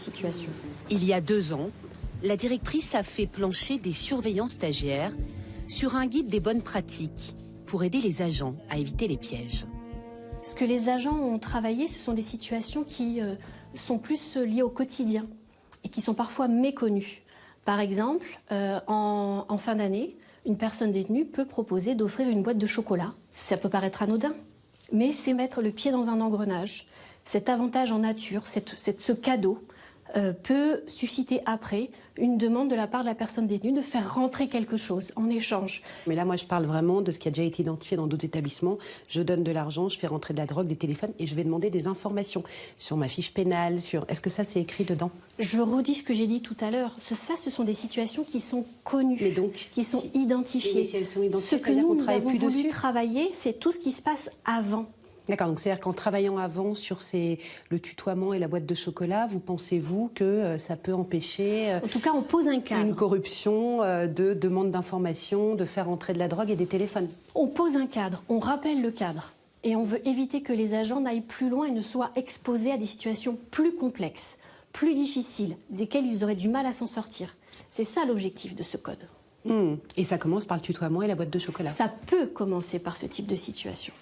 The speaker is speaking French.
situation. Il y a 2 ans, la directrice a fait plancher des surveillants stagiaires sur un guide des bonnes pratiques pour aider les agents à éviter les pièges. Ce que les agents ont travaillé, ce sont des situations qui sont plus liées au quotidien et qui sont parfois méconnues. Par exemple, en fin d'année, une personne détenue peut proposer d'offrir une boîte de chocolat. Ça peut paraître anodin, mais c'est mettre le pied dans un engrenage. Cet avantage en nature, ce cadeau, peut susciter après une demande de la part de la personne détenue de faire rentrer quelque chose en échange. Mais là, moi, je parle vraiment de ce qui a déjà été identifié dans d'autres établissements. Je donne de l'argent, je fais rentrer de la drogue, des téléphones et je vais demander des informations sur ma fiche pénale, sur... Est-ce que ça, c'est écrit dedans? Je redis ce que j'ai dit tout à l'heure. Ce sont des situations qui sont connues, mais donc, qui sont identifiées. Mais si elles sont identifiées, ce que nous avons voulu dessus travailler, c'est tout ce qui se passe avant. D'accord, donc c'est-à-dire qu'en travaillant avant sur le tutoiement et la boîte de chocolat, vous pensez-vous que ça peut empêcher en tout cas, on pose un cadre. Une corruption de demande d'informations, de faire entrer de la drogue et des téléphones? On pose un cadre, on rappelle le cadre. Et on veut éviter que les agents n'aillent plus loin et ne soient exposés à des situations plus complexes, plus difficiles, desquelles ils auraient du mal à s'en sortir. C'est ça l'objectif de ce code. Et ça commence par le tutoiement et la boîte de chocolat? Ça peut commencer par ce type de situation.